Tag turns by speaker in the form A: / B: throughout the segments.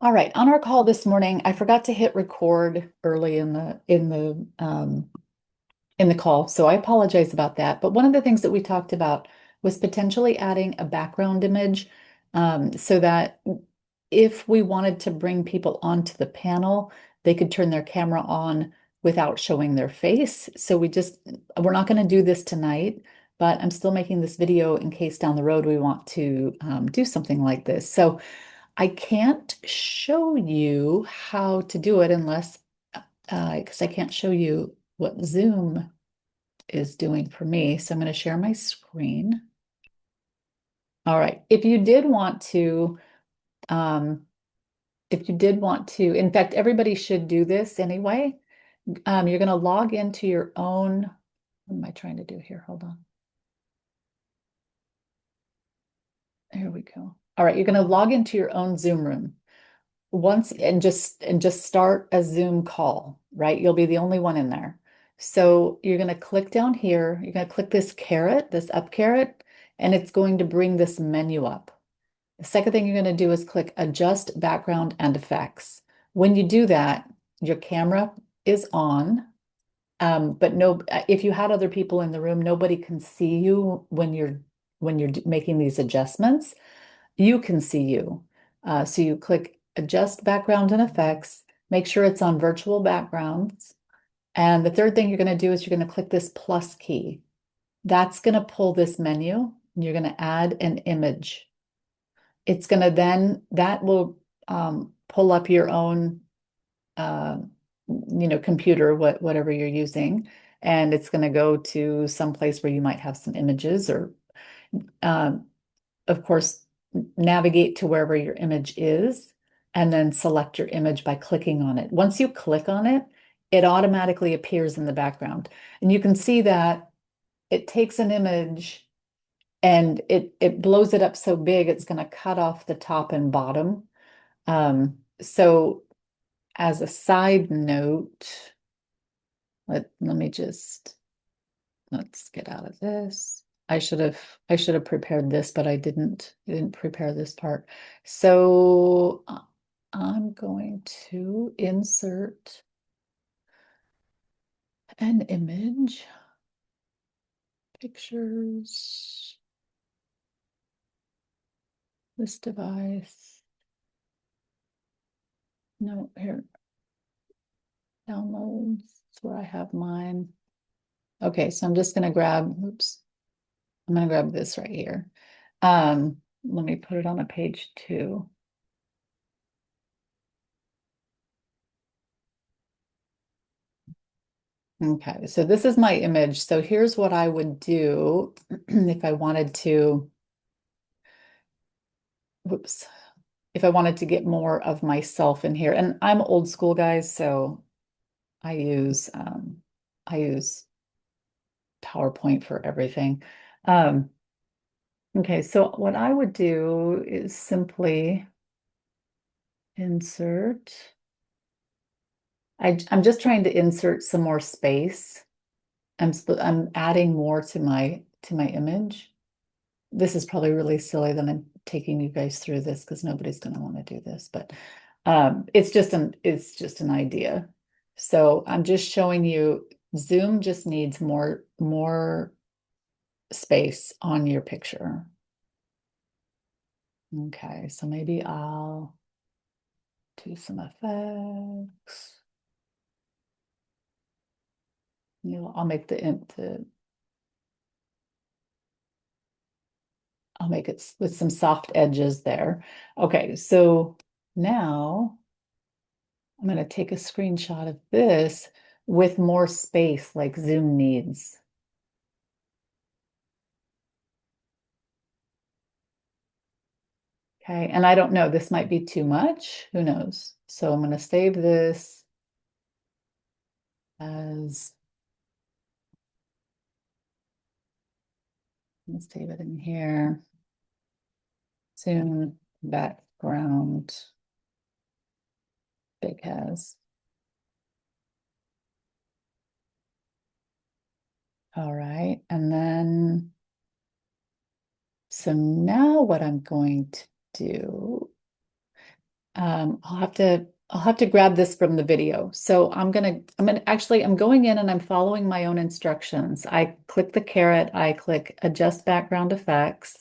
A: All right, on our call this morning, I forgot to hit record early in the call, so I apologize about that. But one of the things that we talked about was potentially adding a background image, so that if we wanted to bring people onto the panel, they could turn their camera on without showing their face. We're not going to do this tonight, but I'm still making this video in case down the road we want to do something like this. So I can't show you how to do it unless, because I can't show you what Zoom is doing for me. So I'm going to share my screen. All right. Um, if you did want to, in fact, everybody should do this anyway. You're going to log into your own, what am I trying to do here? Hold on. There we go. All right. You're going to log into your own Zoom room. Once and just start a Zoom call, right? You'll be the only one in there. So you're going to click down here. You're going to click this caret, this up caret, and it's going to bring this menu up. The second thing you're going to do is click adjust background and effects. When you do that, your camera is on. But no, if you had other people in the room, nobody can see you when you're making these adjustments. You can see you. So you click adjust background and effects, make sure it's on virtual backgrounds. And the third thing you're going to do is you're going to click this plus key. That's going to pull this menu. And you're going to add an image. It's going to then, that will pull up your own, uh, computer, whatever you're using. And it's going to go to some place where you might have some images or um, of course, navigate to wherever your image is and then select your image by clicking on it. Once you click on it, it automatically appears in the background. And you can see that it takes an image and it blows it up so big it's going to cut off the top and bottom. So as a side note, let me just let's get out of this. I should have prepared this, but I didn't prepare this part. So I'm going to insert an image, pictures, this device. No, here, downloads. That's where I have mine. Okay, so I'm just gonna grab, oops, I'm gonna grab this right here. Let me put it on a page two. Okay, so this is my image. So here's what I would do if I wanted to, whoops, if I wanted to get more of myself in here. And I'm old school, guys, so I use um, I use PowerPoint for everything. Um, okay, so what I would do is simply insert. I'm just trying to insert some more space. I'm adding more to my image. This is probably really silly that I'm taking you guys through this because nobody's going to want to do this, but it's just an idea. So I'm just showing you Zoom just needs more space on your picture. Okay, so maybe I'll do some effects. I'll make I'll make it with some soft edges there. Okay, so now I'm going to take a screenshot of this with more space like Zoom needs. Okay, and I don't know, this might be too much. Who knows? So I'm going to save this as, let's save it in here. Zoom background, big has. All right, and then, so now what I'm going to do I'll have to grab this from the video. So I'm going in and I'm following my own instructions. I click the caret, I click adjust background effects.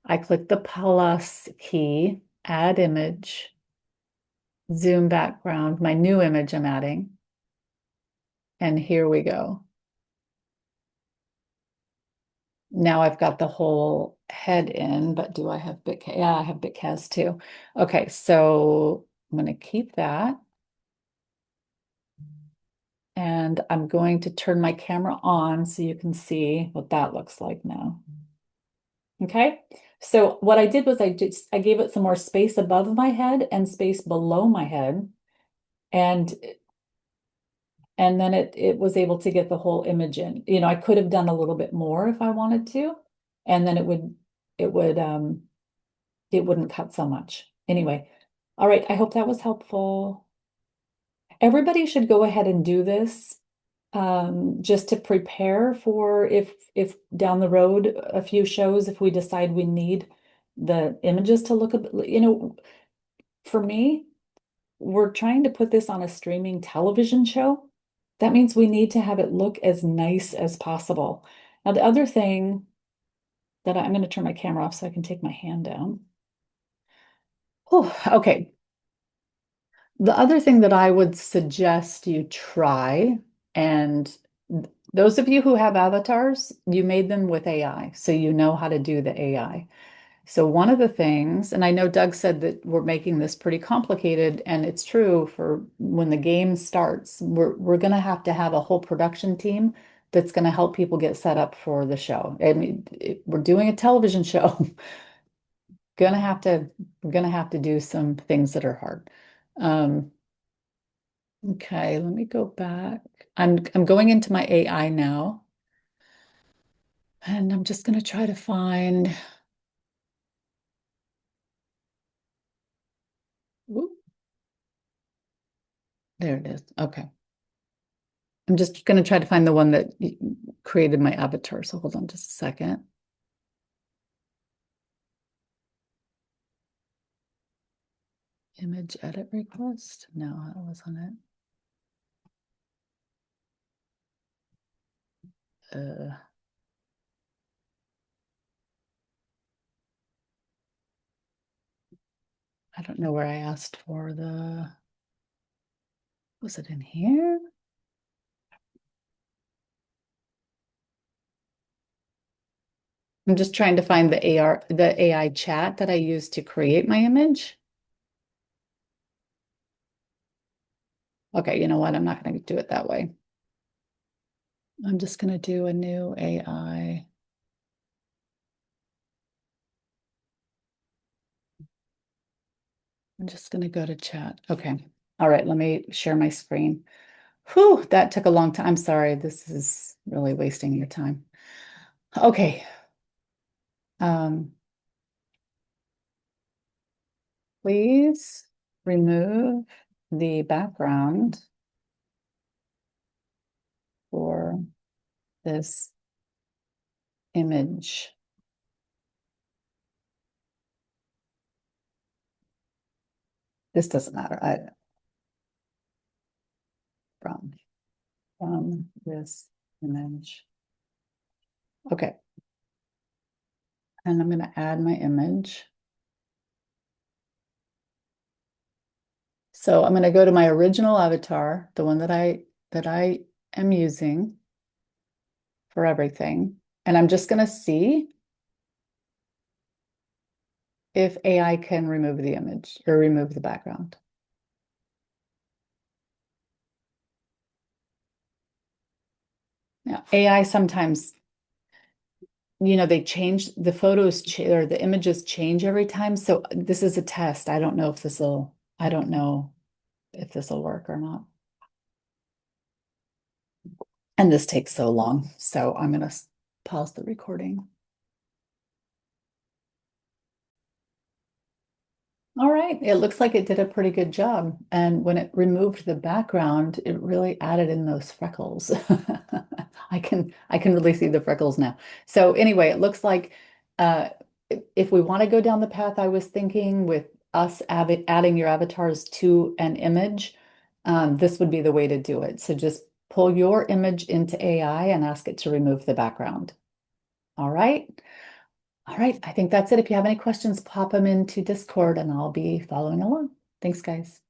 A: I click the plus key, add image, zoom background, my new image I'm adding. And here we go. Now I've got the whole head in, but do I have BitCast? Yeah, I have BitCast too. Okay, so I'm going to keep that. And I'm going to turn my camera on so you can see what that looks like now. Okay, so what I did was I gave it some more space above my head and space below my head. And and then it was able to get the whole image in. You know, I could have done a little bit more if I wanted to, and then it would it wouldn't cut so much. Anyway, all right, I hope that was helpful. Everybody should go ahead and do this just to prepare for if down the road a few shows, if we decide we need the images to look a bit, you know, for me, we're trying to put this on a streaming television show. That means we need to have it look as nice as possible. Now, the other thing that I'm going to turn my camera off so I can take my hand down. Oh, okay. The other thing that I would suggest you try, and those of you who have avatars, you made them with AI, so you know how to do the AI. So one of the things, and I know Doug said that we're making this pretty complicated, and it's true for when the game starts, we're going to have a whole production team that's going to help people get set up for the show. I mean, we're doing a television show. Gonna have to, we're gonna have to do some things that are hard. Um, okay, let me go back. I'm going into my AI now, and I'm just gonna try to find. Whoop, there it is. Okay. I'm just going to try to find the one that created my avatar. So hold on just a second. Image edit request. No, that wasn't it. I don't know where I asked for the, was it in here? I'm just trying to find the AI chat that I used to create my image. Okay, you know what? I'm not going to do it that way. I'm just going to do a new AI. I'm just going to go to chat. Okay. All right, let me share my screen. Whew, that took a long time. I'm sorry. This is really wasting your time. Okay. Um, please remove the background for this image. This doesn't matter. From this image. Okay. And I'm going to add my image. So I'm going to go to my original avatar, the one that I am using for everything. And I'm just going to see if AI can remove the image or remove the background. Now, AI sometimes, you know, they change the photos or the images change every time. So this is a test. I don't know if this will work or not. And this takes so long. So I'm going to pause the recording. All right, it looks like it did a pretty good job. And when it removed the background, it really added in those freckles. I can really see the freckles now. So anyway, it looks like uh, if we want to go down the path I was thinking with us adding your avatars to an image, this would be the way to do it. So just pull your image into AI and ask it to remove the background. All right. All right. I think that's it. If you have any questions, pop them into Discord and I'll be following along. Thanks, guys.